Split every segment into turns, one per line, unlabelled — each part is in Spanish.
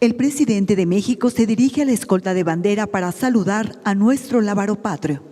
El presidente de México se dirige a la escolta de bandera para saludar a nuestro lábaro patrio.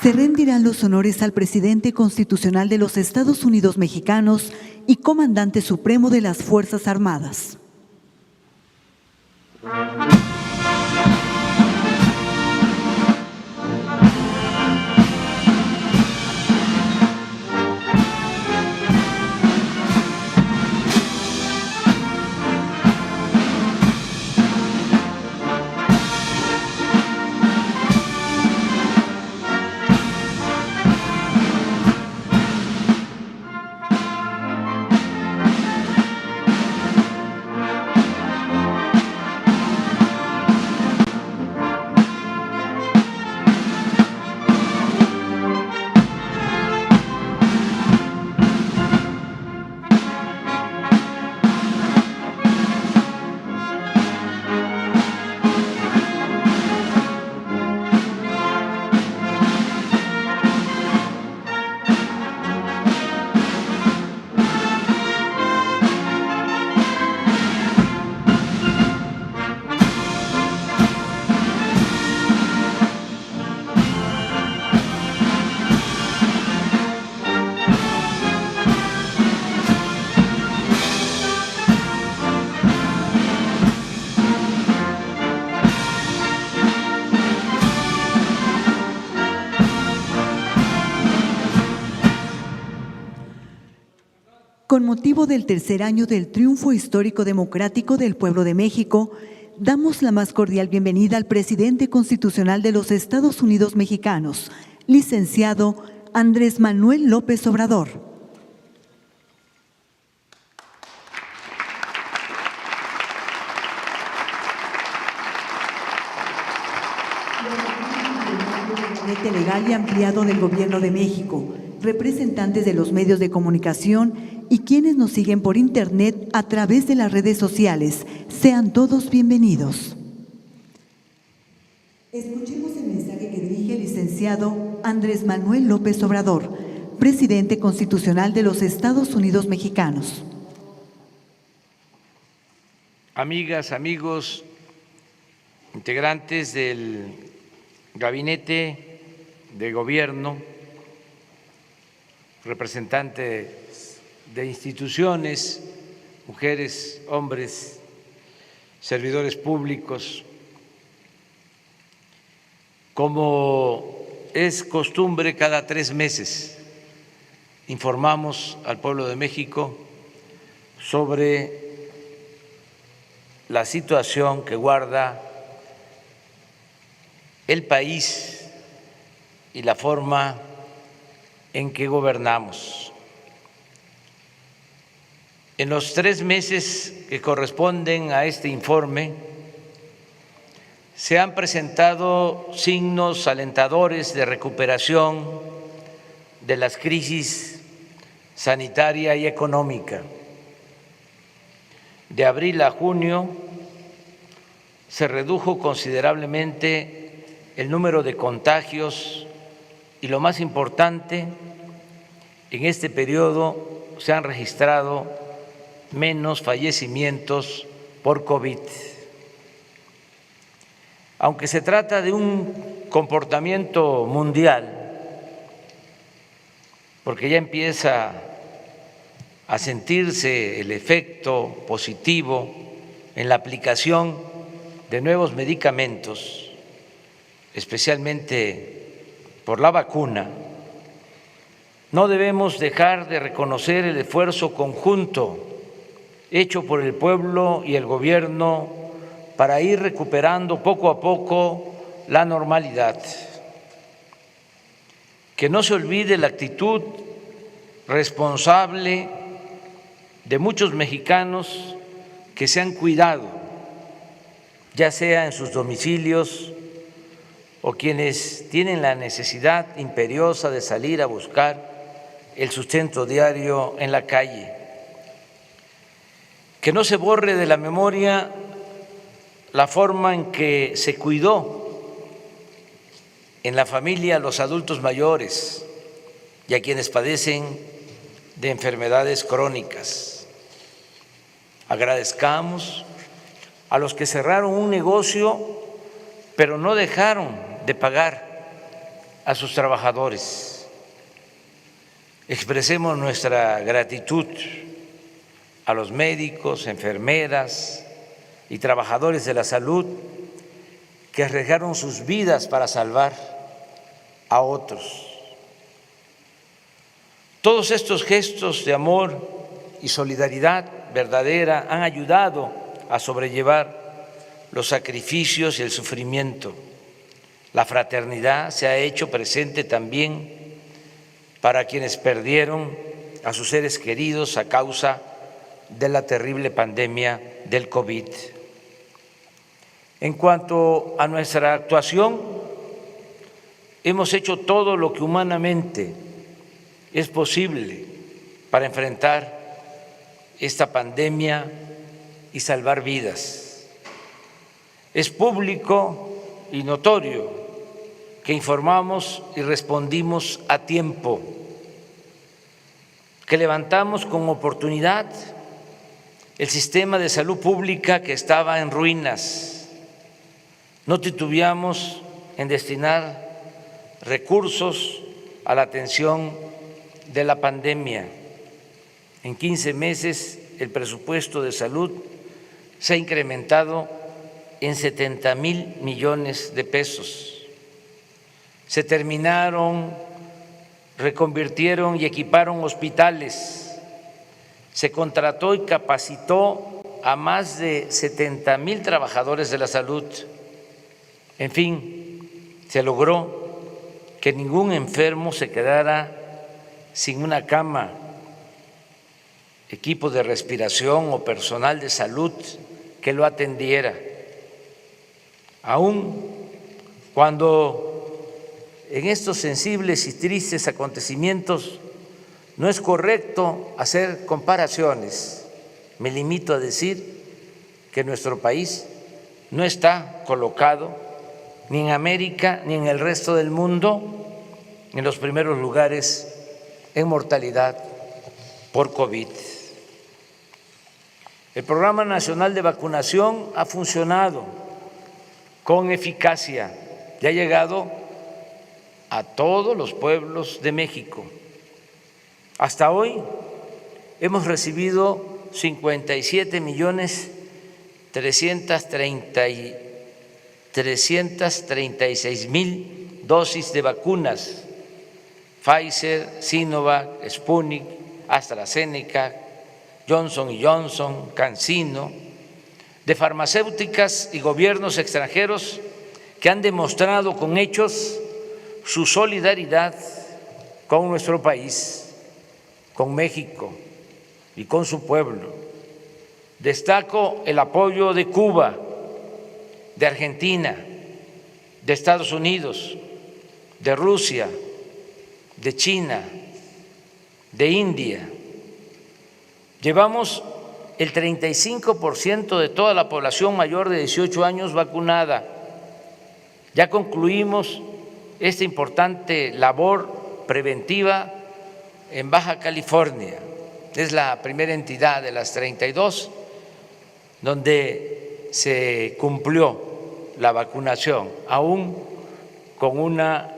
Se rendirán los honores al presidente constitucional de los Estados Unidos mexicanos y comandante supremo de las Fuerzas Armadas. Con motivo del tercer año del triunfo histórico democrático del pueblo de México, damos la más cordial bienvenida al presidente constitucional de los Estados Unidos mexicanos, licenciado Andrés Manuel López Obrador. Gabinete legal y ampliado del Gobierno de México, representantes de los medios de comunicación y quienes nos siguen por Internet a través de las redes sociales. Sean todos bienvenidos. Escuchemos el mensaje que dirige el licenciado Andrés Manuel López Obrador, presidente constitucional de los Estados Unidos mexicanos.
Amigas, amigos, integrantes del Gabinete de Gobierno, representantes de instituciones, mujeres, hombres, servidores públicos. Como es costumbre, cada 3 meses informamos al pueblo de México sobre la situación que guarda el país y la forma en que gobernamos. En los 3 meses que corresponden a este informe, se han presentado signos alentadores de recuperación de las crisis sanitaria y económica. De abril a junio se redujo considerablemente el número de contagios y, lo más importante, en este periodo se han registrado menos fallecimientos por COVID. Aunque se trata de un comportamiento mundial, porque ya empieza a sentirse el efecto positivo en la aplicación de nuevos medicamentos, especialmente por la vacuna, no debemos dejar de reconocer el esfuerzo conjunto hecho por el pueblo y el gobierno para ir recuperando poco a poco la normalidad. Que no se olvide la actitud responsable de muchos mexicanos que se han cuidado, ya sea en sus domicilios o quienes tienen la necesidad imperiosa de salir a buscar el sustento diario en la calle. Que no se borre de la memoria la forma en que se cuidó en la familia a los adultos mayores y a quienes padecen de enfermedades crónicas. Agradezcamos a los que cerraron un negocio pero no dejaron de pagar a sus trabajadores. Expresemos nuestra gratitud a los médicos, enfermeras y trabajadores de la salud que arriesgaron sus vidas para salvar a otros. Todos estos gestos de amor y solidaridad verdadera han ayudado a sobrellevar los sacrificios y el sufrimiento. La fraternidad se ha hecho presente también para quienes perdieron a sus seres queridos a causa de la terrible pandemia del COVID. En cuanto a nuestra actuación, hemos hecho todo lo que humanamente es posible para enfrentar esta pandemia y salvar vidas. Es público y notorio que informamos y respondimos a tiempo, que levantamos con oportunidad el sistema de salud pública que estaba en ruinas. No titubeamos en destinar recursos a la atención de la pandemia. En 15 meses el presupuesto de salud se ha incrementado en 70,000 millones de pesos. Se terminaron, reconvirtieron y equiparon hospitales. Se contrató y capacitó a más de 70,000 trabajadores de la salud. En fin, se logró que ningún enfermo se quedara sin una cama, equipo de respiración o personal de salud que lo atendiera. Aún cuando en estos sensibles y tristes acontecimientos no es correcto hacer comparaciones, me limito a decir que nuestro país no está colocado ni en América ni en el resto del mundo en los primeros lugares en mortalidad por COVID. El Programa Nacional de Vacunación ha funcionado con eficacia y ha llegado a todos los pueblos de México. Hasta hoy hemos recibido 57,336,000 dosis de vacunas, Pfizer, Sinovac, Sputnik, AstraZeneca, Johnson & Johnson, CanSino, de farmacéuticas y gobiernos extranjeros que han demostrado con hechos su solidaridad con nuestro país, con México y con su pueblo. Destaco el apoyo de Cuba, de Argentina, de Estados Unidos, de Rusia, de China, de India. Llevamos el 35% de toda la población mayor de 18 años vacunada. Ya concluimos esta importante labor preventiva en Baja California. Es la primera entidad de las 32 donde se cumplió la vacunación, aún con una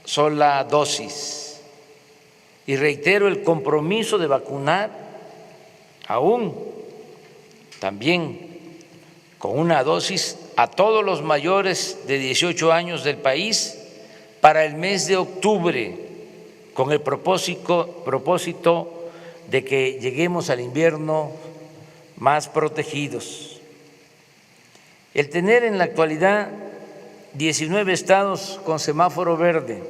sola dosis. Y reitero el compromiso de vacunar aún también con una dosis a todos los mayores de 18 años del país para el mes de octubre, con el propósito de que lleguemos al invierno más protegidos. El tener en la actualidad 19 estados con semáforo verde,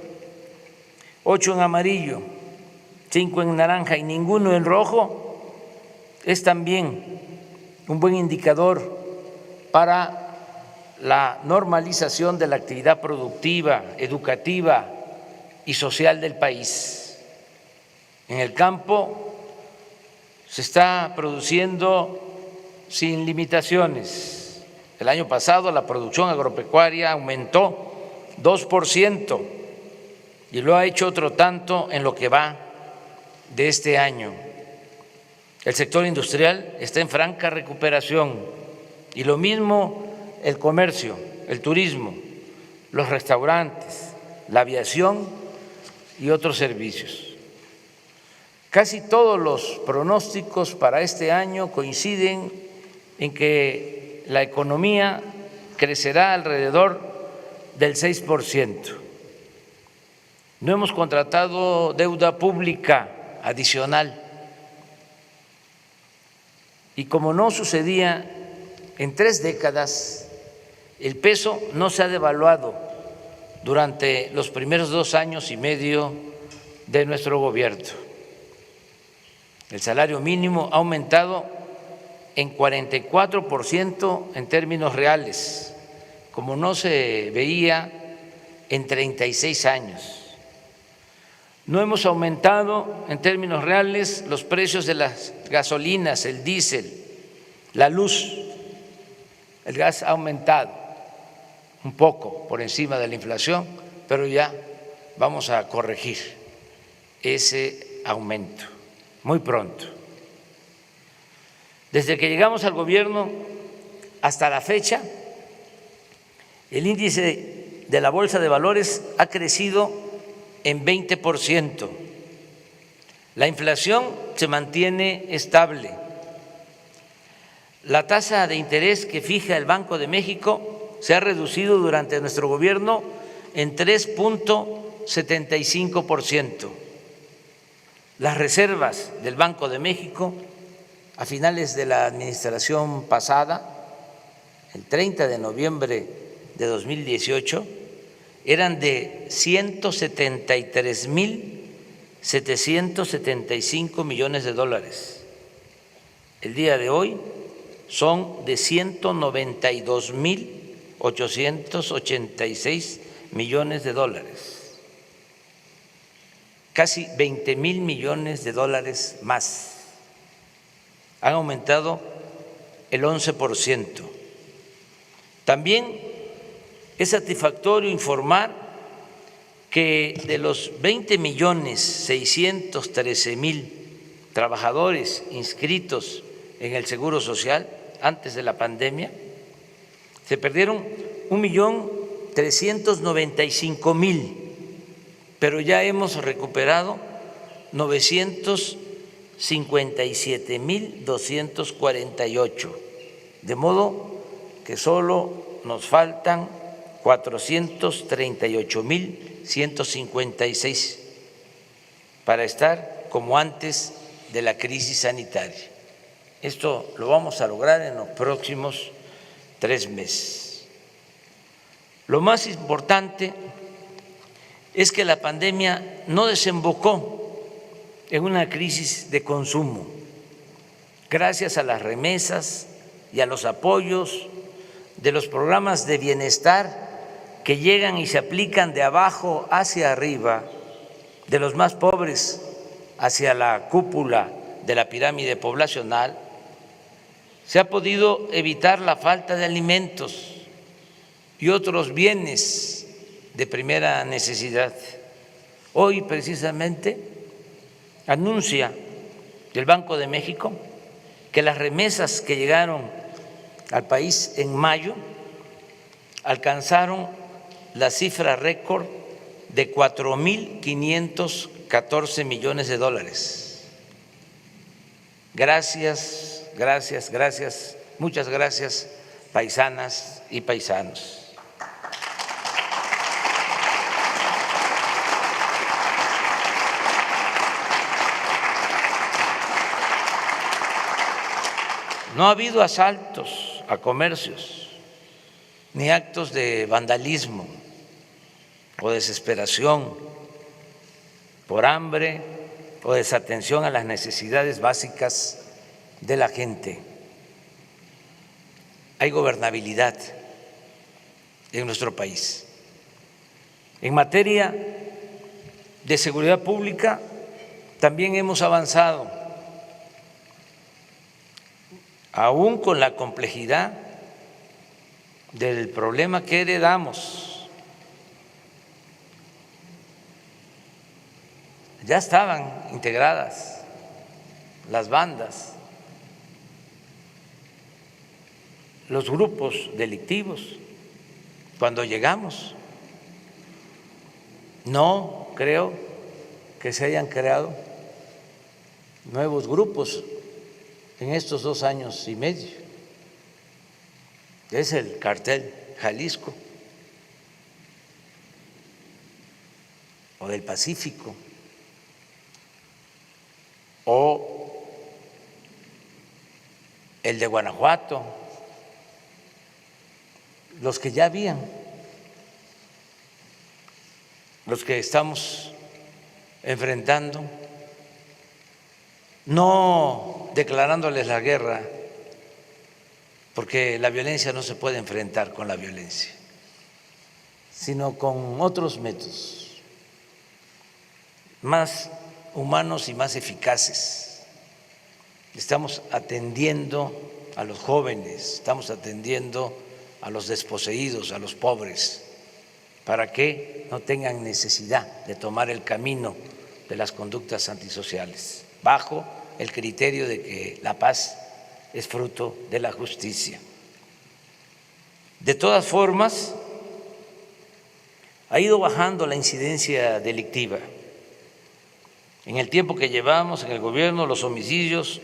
8 en amarillo, 5 en naranja y ninguno en rojo, es también un buen indicador para la normalización de la actividad productiva, educativa y social del país. En el campo se está produciendo sin limitaciones. El año pasado la producción agropecuaria aumentó 2% y lo ha hecho otro tanto en lo que va de este año. El sector industrial está en franca recuperación y lo mismo el comercio, el turismo, los restaurantes, la aviación y otros servicios. Casi todos los pronósticos para este año coinciden en que la economía crecerá alrededor del 6%. No hemos contratado deuda pública adicional. Y como no sucedía en 3 décadas, el peso no se ha devaluado durante los primeros 2 años y medio de nuestro gobierno. El salario mínimo ha aumentado en 44% en términos reales, como no se veía en 36 años. No hemos aumentado en términos reales los precios de las gasolinas, el diésel, la luz. El gas ha aumentado un poco por encima de la inflación, pero ya vamos a corregir ese aumento muy pronto. Desde que llegamos al gobierno hasta la fecha, el índice de la Bolsa de Valores ha crecido en 20%. La inflación se mantiene estable. La tasa de interés que fija el Banco de México se ha reducido durante nuestro gobierno en 3.75%. Las reservas del Banco de México a finales de la administración pasada, el 30 de noviembre de 2018, eran de 173.775 millones de dólares. El día de hoy son de 192.886 millones de dólares. Casi 20,000 millones de dólares más. Han aumentado el 11%. También es satisfactorio informar que de los 20.613.000 trabajadores inscritos en el Seguro Social antes de la pandemia, se perdieron 1.395.000, pero ya hemos recuperado 957.248, de modo que solo nos faltan 438.156 para estar como antes de la crisis sanitaria. Esto lo vamos a lograr en los próximos 3 meses. Lo más importante es que la pandemia no desembocó en una crisis de consumo. Gracias a las remesas y a los apoyos de los programas de bienestar que llegan y se aplican de abajo hacia arriba, de los más pobres hacia la cúpula de la pirámide poblacional, se ha podido evitar la falta de alimentos y otros bienes de primera necesidad. Hoy precisamente anuncia el Banco de México que las remesas que llegaron al país en mayo alcanzaron la cifra récord de 4.514 millones de dólares. Gracias, gracias, gracias, muchas gracias, paisanas y paisanos. No ha habido asaltos a comercios, ni actos de vandalismo o desesperación por hambre o desatención a las necesidades básicas de la gente. Hay gobernabilidad en nuestro país. En materia de seguridad pública también hemos avanzado, aún con la complejidad del problema que heredamos. Ya estaban integradas las bandas, los grupos delictivos cuando llegamos. No creo que se hayan creado nuevos grupos en estos 2 años y medio. Es el Cártel Jalisco o del Pacífico o el de Guanajuato, los que ya habían, los que estamos enfrentando, no declarándoles la guerra, porque la violencia no se puede enfrentar con la violencia, sino con otros métodos más humanos y más eficaces. Estamos atendiendo a los jóvenes, estamos atendiendo a los desposeídos, a los pobres, para que no tengan necesidad de tomar el camino de las conductas antisociales, bajo el criterio de que la paz es fruto de la justicia. De todas formas, ha ido bajando la incidencia delictiva. En el tiempo que llevamos en el gobierno, los homicidios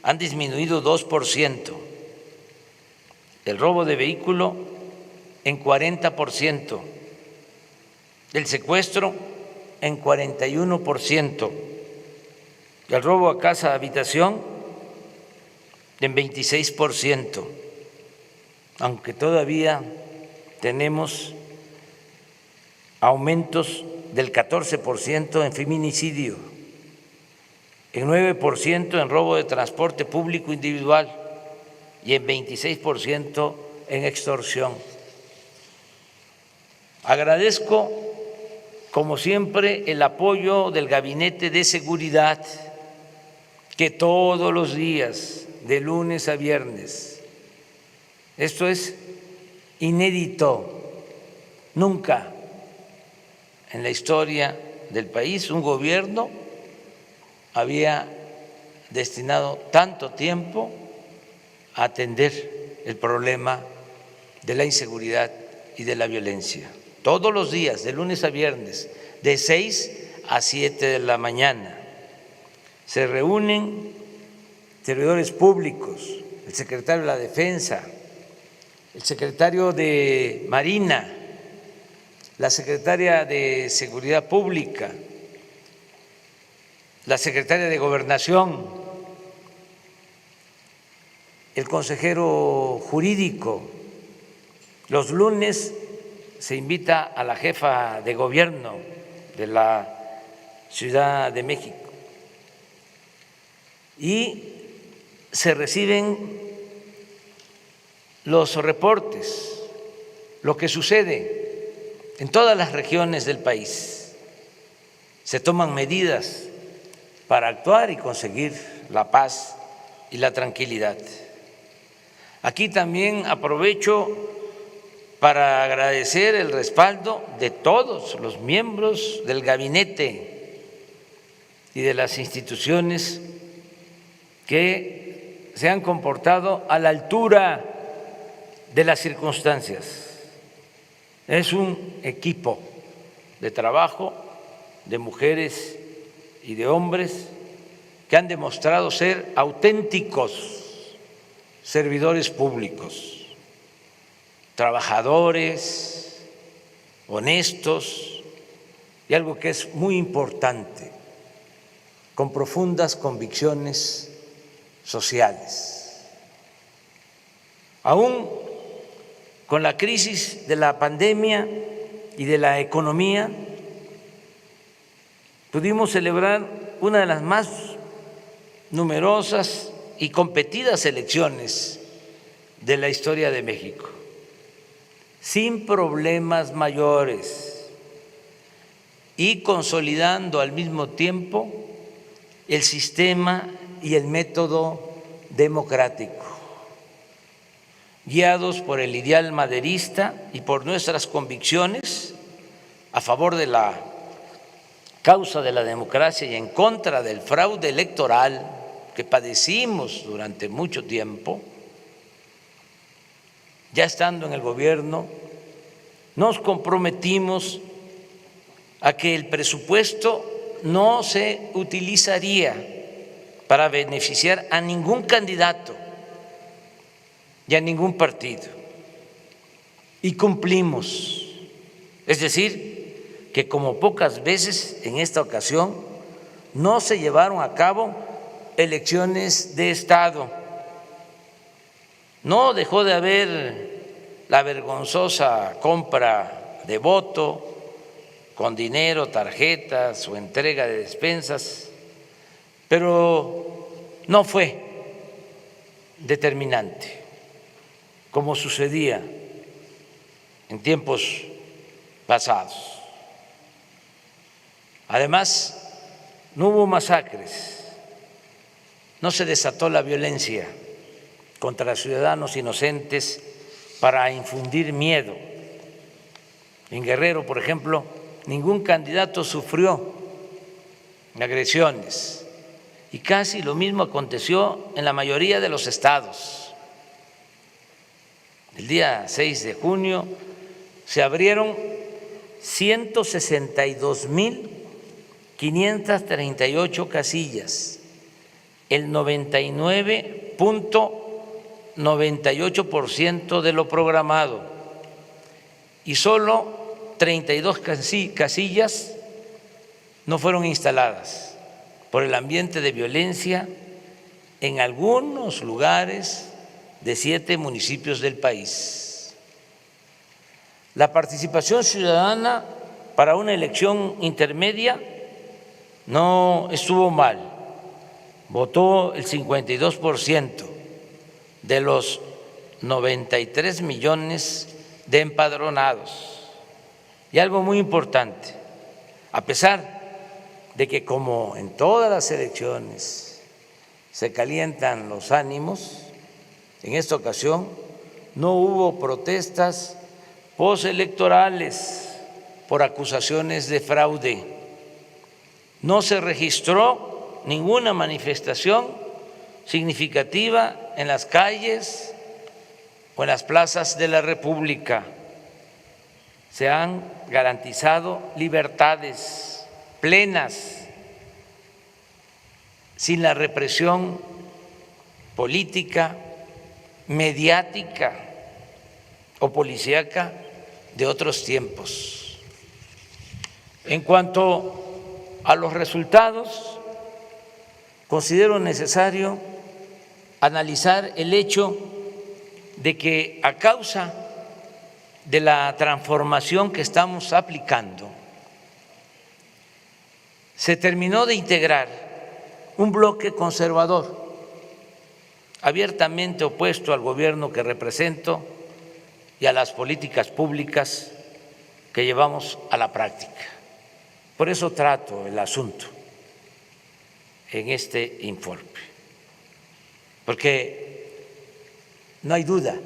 han disminuido 2%, el robo de vehículo en 40%, el secuestro en 41%, el robo a casa habitación en 26%, aunque todavía tenemos aumentos del 14% en feminicidio, en 9% en robo de transporte público individual y en 26% en extorsión. Agradezco, como siempre, el apoyo del Gabinete de Seguridad, que todos los días, de lunes a viernes, esto es inédito, nunca en la historia del país un gobierno había destinado tanto tiempo a atender el problema de la inseguridad y de la violencia. Todos los días, de lunes a viernes, de 6 a 7 de la mañana, se reúnen servidores públicos, el secretario de la Defensa, el secretario de Marina, la secretaria de Seguridad Pública, la secretaria de Gobernación, el consejero jurídico. Los lunes se invita a la jefa de gobierno de la Ciudad de México y se reciben los reportes, lo que sucede en todas las regiones del país. Se toman medidas para actuar y conseguir la paz y la tranquilidad. Aquí también aprovecho para agradecer el respaldo de todos los miembros del gabinete y de las instituciones que se han comportado a la altura de las circunstancias. Es un equipo de trabajo de mujeres y de hombres que han demostrado ser auténticos servidores públicos, trabajadores, honestos y algo que es muy importante, con profundas convicciones sociales. Aún con la crisis de la pandemia y de la economía, pudimos celebrar una de las más numerosas y competidas elecciones de la historia de México, sin problemas mayores y consolidando al mismo tiempo el sistema y el método democrático, guiados por el ideal maderista y por nuestras convicciones a favor de la causa de la democracia y en contra del fraude electoral que padecimos durante mucho tiempo. Ya estando en el gobierno, nos comprometimos a que el presupuesto no se utilizaría para beneficiar a ningún candidato y a ningún partido. Y cumplimos. Es decir, que como pocas veces en esta ocasión no se llevaron a cabo elecciones de Estado. No dejó de haber la vergonzosa compra de voto con dinero, tarjetas o entrega de despensas, pero no fue determinante, como sucedía en tiempos pasados. Además, no hubo masacres, no se desató la violencia contra ciudadanos inocentes para infundir miedo. En Guerrero, por ejemplo, ningún candidato sufrió agresiones y casi lo mismo aconteció en la mayoría de los estados. El día 6 de junio se abrieron 162,538 casillas, el 99,98% de lo programado, y solo 32 casillas no fueron instaladas por el ambiente de violencia en algunos lugares de 7 municipios del país. La participación ciudadana para una elección intermedia no estuvo mal, votó el 52% de los 93 millones de empadronados. Y algo muy importante, a pesar de que como en todas las elecciones se calientan los ánimos, en esta ocasión no hubo protestas postelectorales por acusaciones de fraude. No se registró ninguna manifestación significativa en las calles o en las plazas de la República. Se han garantizado libertades plenas, sin la represión política, mediática o policíaca de otros tiempos. En cuanto a los resultados, considero necesario analizar el hecho de que a causa de la transformación que estamos aplicando, se terminó de integrar un bloque conservador, abiertamente opuesto al gobierno que represento y a las políticas públicas que llevamos a la práctica. Por eso trato el asunto en este informe, porque no hay duda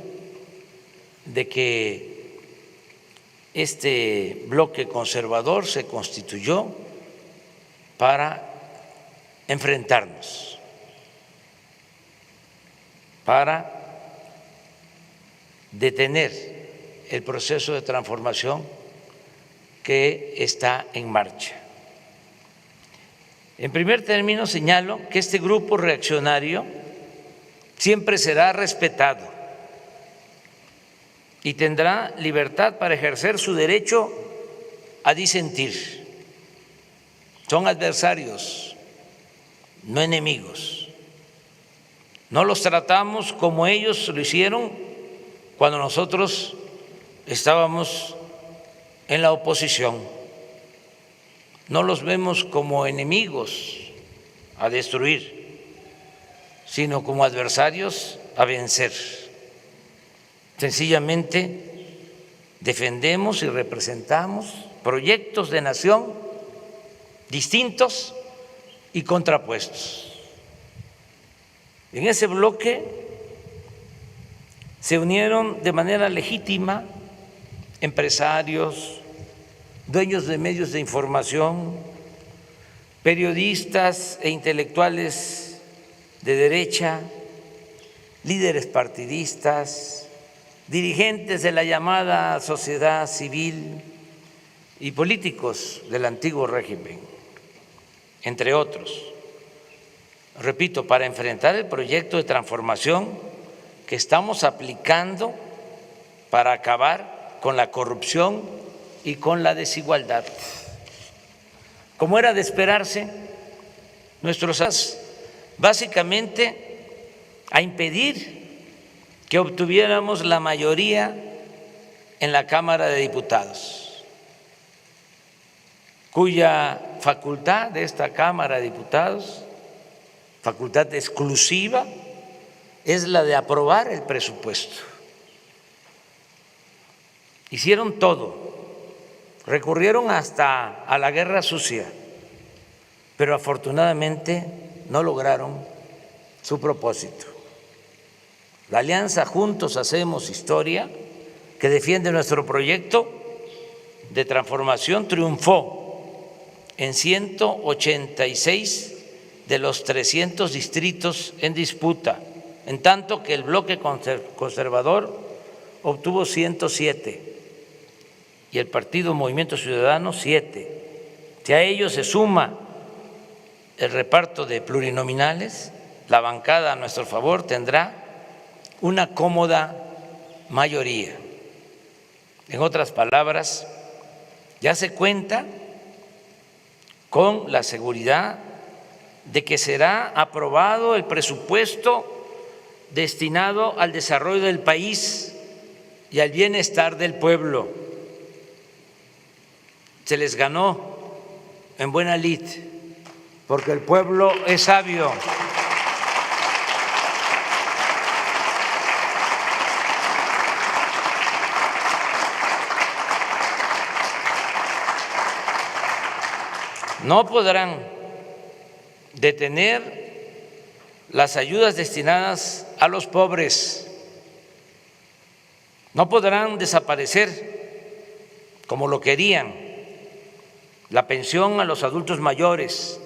de que este bloque conservador se constituyó para enfrentarnos, para detener el proceso de transformación que está en marcha. En primer término, señalo que este grupo reaccionario siempre será respetado y tendrá libertad para ejercer su derecho a disentir. Son adversarios, no enemigos. No los tratamos como ellos lo hicieron cuando nosotros estábamos en la oposición. No los vemos como enemigos a destruir, sino como adversarios a vencer. Sencillamente defendemos y representamos proyectos de nación distintos y contrapuestos. En ese bloque se unieron de manera legítima empresarios, dueños de medios de información, periodistas e intelectuales de derecha, líderes partidistas, dirigentes de la llamada sociedad civil y políticos del antiguo régimen, entre otros. Repito, para enfrentar el proyecto de transformación que estamos aplicando para acabar con la corrupción y con la desigualdad. Como era de esperarse, nuestros básicamente a impedir que obtuviéramos la mayoría en la Cámara de Diputados, cuya facultad de esta Cámara de Diputados, facultad exclusiva, es la de aprobar el presupuesto. Hicieron todo, recurrieron hasta a la guerra sucia, pero afortunadamente no lograron su propósito. La alianza Juntos Hacemos Historia, que defiende nuestro proyecto de transformación, triunfó en 186 de los 300 distritos en disputa, en tanto que el bloque conservador obtuvo 107 y el Partido Movimiento Ciudadano 7. Si a ello se suma el reparto de plurinominales, la bancada a nuestro favor tendrá una cómoda mayoría. En otras palabras, ya se cuenta con la seguridad de que será aprobado el presupuesto destinado al desarrollo del país y al bienestar del pueblo. Se les ganó en buena lid, porque el pueblo es sabio. No podrán detener las ayudas destinadas a los pobres, no podrán desaparecer, como lo querían, la pensión a los adultos mayores,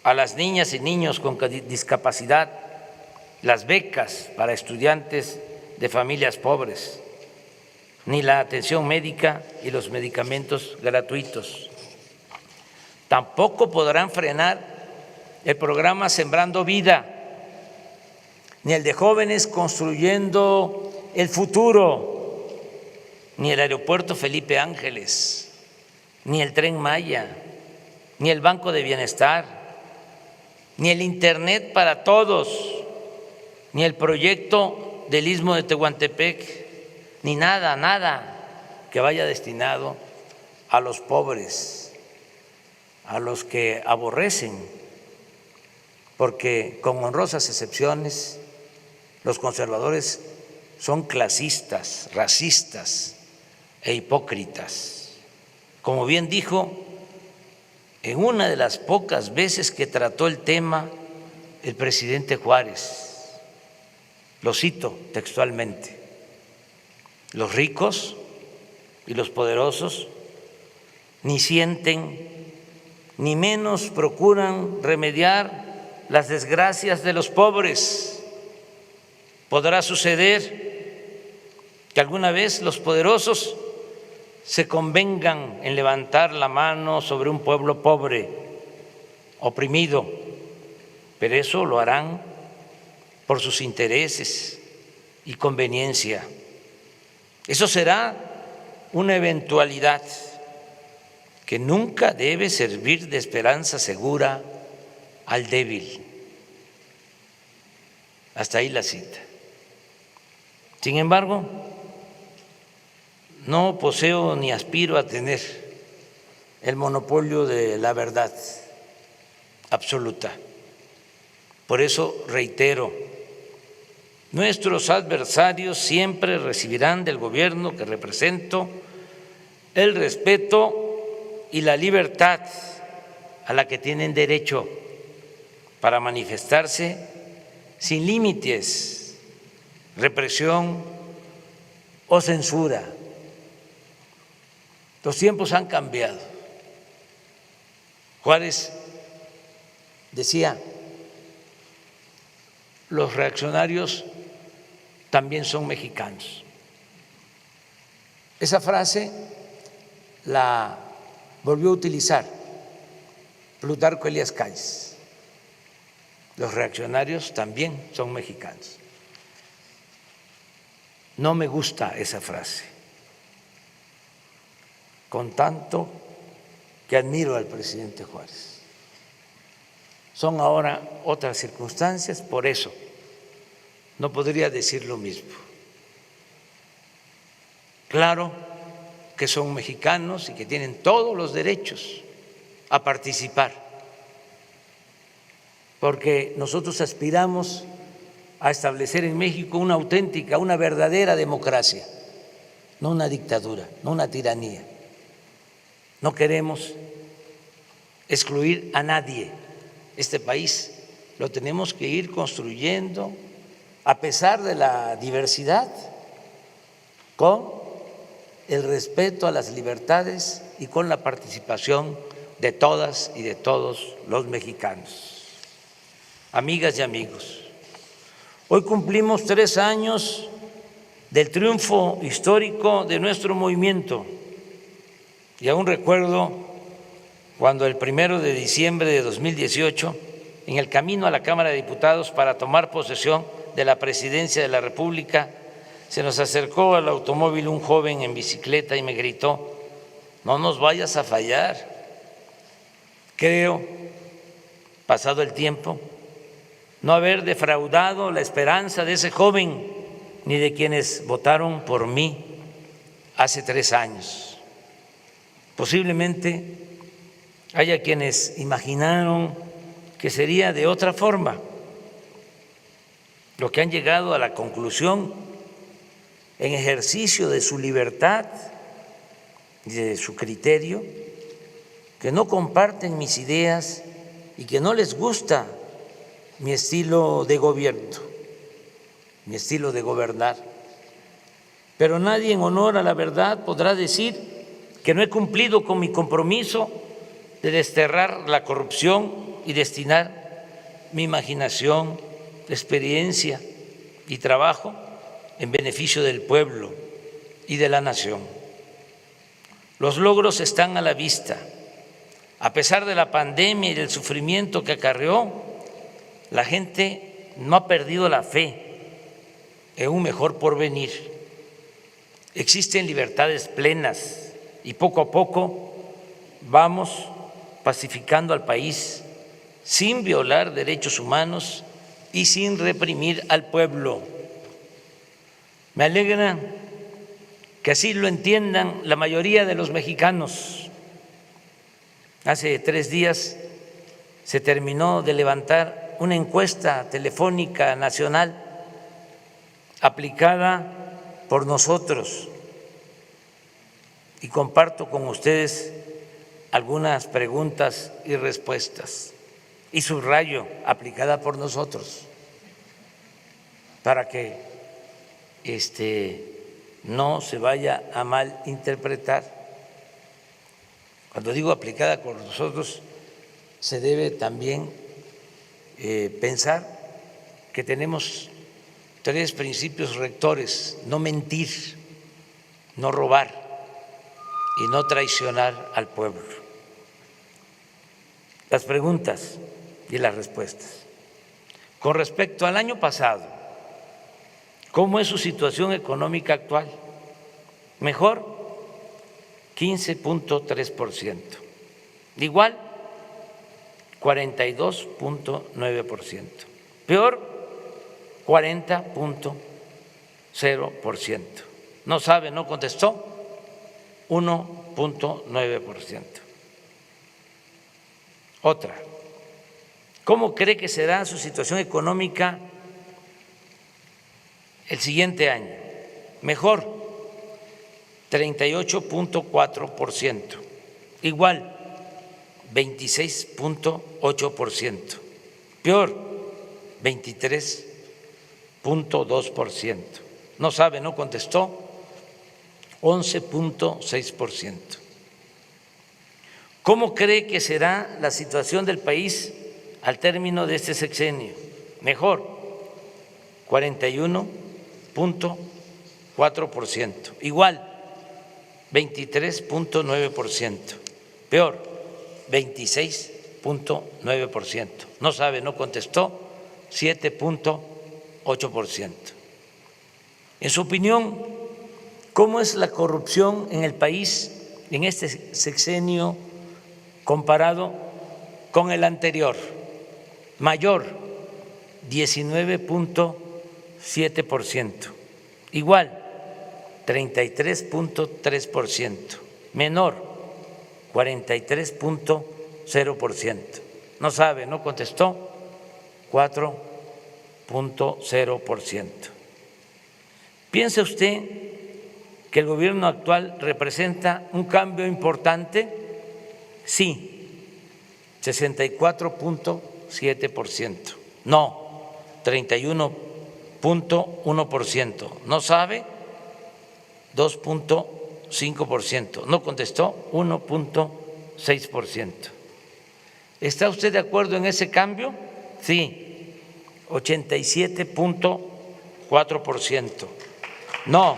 a las niñas y niños con discapacidad, las becas para estudiantes de familias pobres, ni la atención médica y los medicamentos gratuitos. Tampoco podrán frenar el programa Sembrando Vida, ni el de jóvenes construyendo el futuro, ni el aeropuerto Felipe Ángeles, ni el Tren Maya, ni el Banco de Bienestar, ni el Internet para todos, ni el proyecto del Istmo de Tehuantepec, ni nada que vaya destinado a los pobres, a los que aborrecen, porque con honrosas excepciones los conservadores son clasistas, racistas e hipócritas. Como bien dijo en una de las pocas veces que trató el tema el presidente Juárez, lo cito textualmente: los ricos y los poderosos ni sienten ni menos procuran remediar las desgracias de los pobres. Podrá suceder que alguna vez los poderosos se convengan en levantar la mano sobre un pueblo pobre, oprimido, pero eso lo harán por sus intereses y conveniencia. Eso será una eventualidad que nunca debe servir de esperanza segura al débil. Hasta ahí la cita. Sin embargo, no poseo ni aspiro a tener el monopolio de la verdad absoluta. Por eso reitero, nuestros adversarios siempre recibirán del gobierno que represento el respeto y la libertad a la que tienen derecho para manifestarse sin límites, represión o censura. Los tiempos han cambiado. Juárez decía, los reaccionarios también son mexicanos. Esa frase la volvió a utilizar Plutarco Elías Calles. Los reaccionarios también son mexicanos. No me gusta esa frase, con tanto que admiro al presidente Juárez. Son ahora otras circunstancias, por eso no podría decir lo mismo. Claro que son mexicanos y que tienen todos los derechos a participar, porque nosotros aspiramos a establecer en México una auténtica, una verdadera democracia, no una dictadura, no una tiranía. No queremos excluir a nadie. Este país lo tenemos que ir construyendo a pesar de la diversidad, con el respeto a las libertades y con la participación de todas y de todos los mexicanos. Amigas y amigos, hoy cumplimos 3 años del triunfo histórico de nuestro movimiento y aún recuerdo cuando el 1 de diciembre de 2018, en el camino a la Cámara de Diputados para tomar posesión de la presidencia de la República, se nos acercó al automóvil un joven en bicicleta y me gritó: no nos vayas a fallar. Creo, pasado el tiempo, no haber defraudado la esperanza de ese joven ni de quienes votaron por mí hace 3 años. Posiblemente haya quienes imaginaron que sería de otra forma. Los que han llegado a la conclusión, en ejercicio de su libertad y de su criterio, que no comparten mis ideas y que no les gusta mi estilo de gobierno, mi estilo de gobernar. Pero nadie en honor a la verdad podrá decir que no he cumplido con mi compromiso de desterrar la corrupción y destinar mi imaginación, experiencia y trabajo en beneficio del pueblo y de la nación. Los logros están a la vista. A pesar de la pandemia y del sufrimiento que acarreó, la gente no ha perdido la fe en un mejor porvenir. Existen libertades plenas y poco a poco vamos pacificando al país sin violar derechos humanos y sin reprimir al pueblo. Me alegra que así lo entiendan la mayoría de los mexicanos. Hace 3 días se terminó de levantar una encuesta telefónica nacional aplicada por nosotros y comparto con ustedes algunas preguntas y respuestas, y subrayo, aplicada por nosotros, para que no se vaya a malinterpretar. Cuando digo aplicada por nosotros, se debe también pensar que tenemos 3 principios rectores: no mentir, no robar y no traicionar al pueblo. Las preguntas y las respuestas. Con respecto al año pasado, ¿cómo es su situación económica actual? Mejor, 15.3%. Igual, 42.9%. Peor, 40.0%. No sabe, no contestó, 1.9%. Otra, ¿cómo cree que será su situación económica el siguiente año? Mejor, 38.4%. Igual, 26.8%. Peor, 23.2%. No sabe, no contestó, 11.6%. ¿Cómo cree que será la situación del país al término de este sexenio? Mejor, 41.4%. Igual, 23.9%. Peor, 26.9%. No sabe, no contestó, 7.8%. En su opinión, ¿cómo es la corrupción en el país en este sexenio comparado con el anterior? Mayor, 19.7%. Igual, 33.3%. Menor, 43.0%. No sabe, no contestó, 4.0%. ¿Piensa usted que el gobierno actual representa un cambio importante? Sí, 64.7%. No, 31.1%. No sabe, 2.5%. No contestó, 1.6%. ¿Está usted de acuerdo en ese cambio? Sí, 87.4%. No,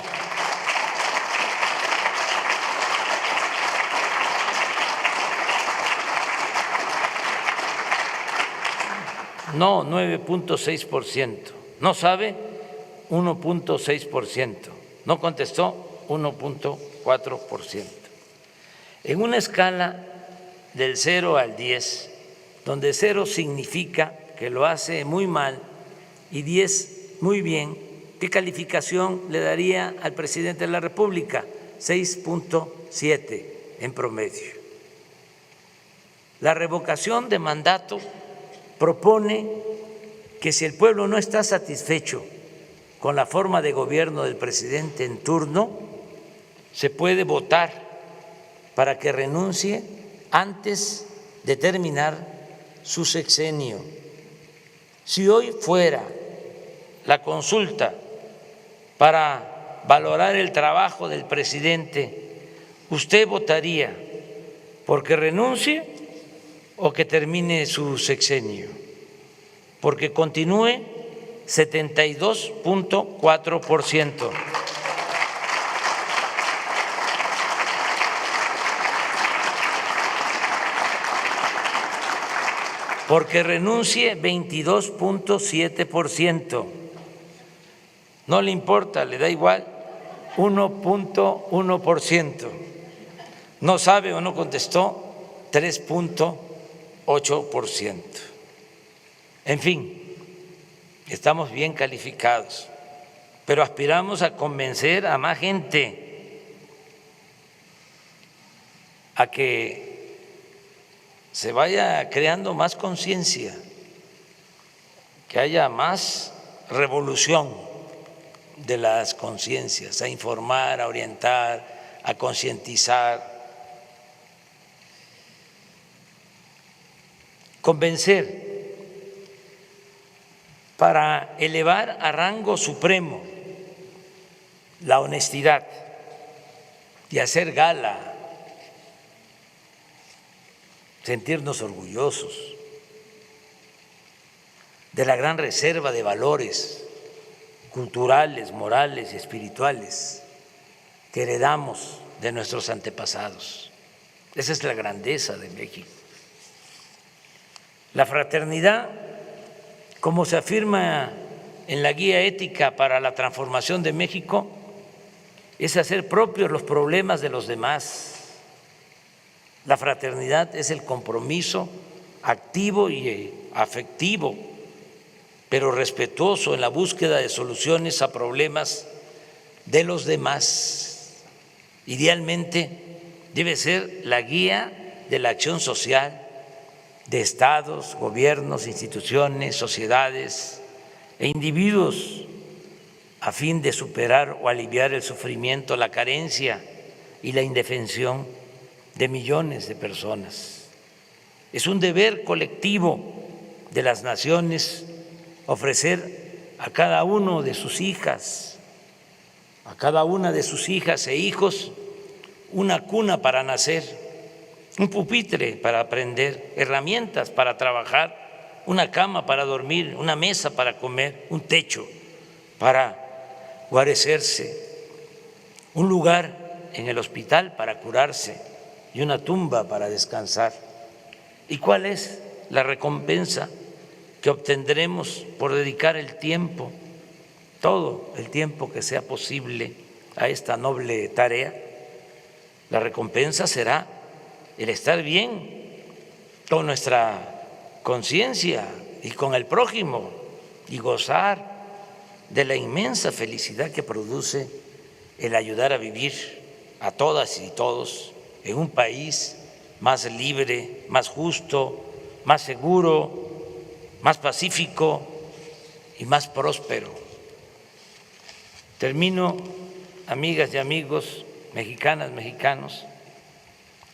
9.6%. No sabe, 1.6%. No contestó, 1.4%. En una escala del 0 al 10, donde 0 significa que lo hace muy mal y 10 muy bien, ¿qué calificación le daría al presidente de la República? 6.7 en promedio. La revocación de mandato propone que si el pueblo no está satisfecho con la forma de gobierno del presidente en turno, se puede votar para que renuncie antes de terminar su sexenio. Si hoy fuera la consulta para valorar el trabajo del presidente, ¿usted votaría porque renuncie o que termine su sexenio? Porque continúe, 72.4%. Porque renuncie, 22.7%. No le importa, le da igual, 1.1%. No sabe o no contestó, 3.8%. En fin, estamos bien calificados, pero aspiramos a convencer a más gente a que se vaya creando más conciencia, que haya más revolución de las conciencias, a informar, a orientar, a concientizar, convencer para elevar a rango supremo la honestidad y hacer gala, sentirnos orgullosos de la gran reserva de valores culturales, morales y espirituales que heredamos de nuestros antepasados. Esa es la grandeza de México. La fraternidad, como se afirma en la Guía Ética para la Transformación de México, es hacer propios los problemas de los demás. La fraternidad es el compromiso activo y afectivo, pero respetuoso en la búsqueda de soluciones a problemas de los demás. Idealmente debe ser la guía de la acción social de estados, gobiernos, instituciones, sociedades e individuos a fin de superar o aliviar el sufrimiento, la carencia y la indefensión de millones de personas. Es un deber colectivo de las naciones ofrecer a cada uno de sus hijas, a cada una de sus hijas e hijos, una cuna para nacer, un pupitre para aprender, herramientas para trabajar, una cama para dormir, una mesa para comer, un techo para guarecerse, un lugar en el hospital para curarse y una tumba para descansar. ¿Y cuál es la recompensa que obtendremos por dedicar el tiempo, todo el tiempo que sea posible a esta noble tarea? La recompensa será el estar bien con nuestra conciencia y con el prójimo y gozar de la inmensa felicidad que produce el ayudar a vivir a todas y todos en un país más libre, más justo, más seguro, más pacífico y más próspero. Termino, amigas y amigos, mexicanas, mexicanos,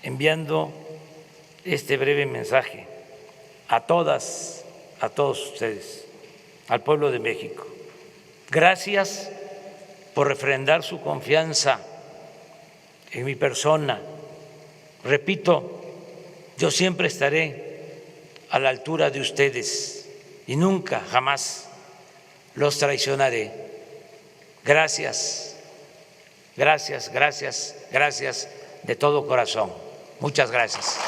enviando este breve mensaje a todas, a todos ustedes, al pueblo de México. Gracias por refrendar su confianza en mi persona. Repito, yo siempre estaré a la altura de ustedes y nunca, jamás los traicionaré. Gracias, gracias, gracias, gracias de todo corazón. Muchas gracias.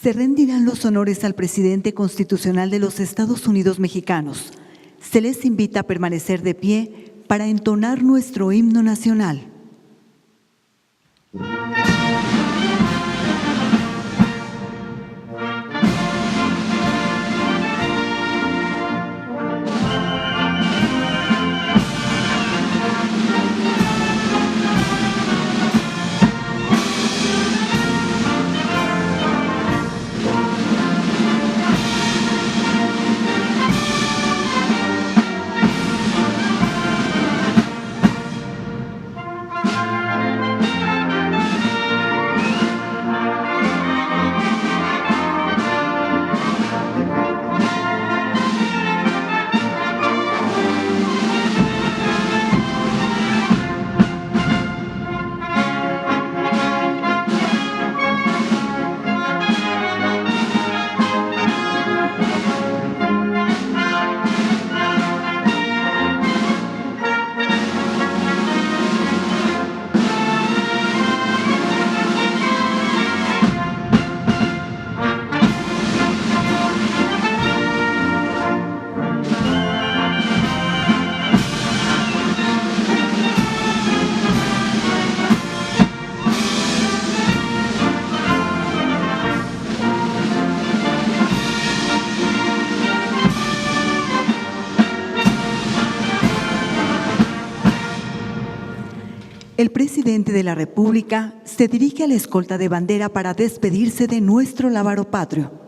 Se rendirán los honores al presidente constitucional de los Estados Unidos mexicanos. Se les invita a permanecer de pie para entonar nuestro himno nacional. El presidente de la República se dirige a la escolta de bandera para despedirse de nuestro lábaro patrio.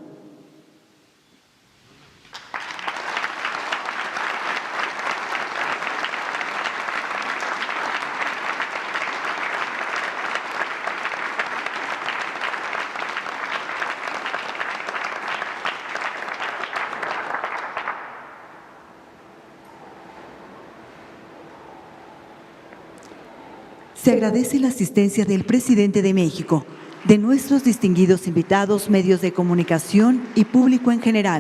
Se agradece la asistencia del presidente de México, de nuestros distinguidos invitados, medios de comunicación y público en general.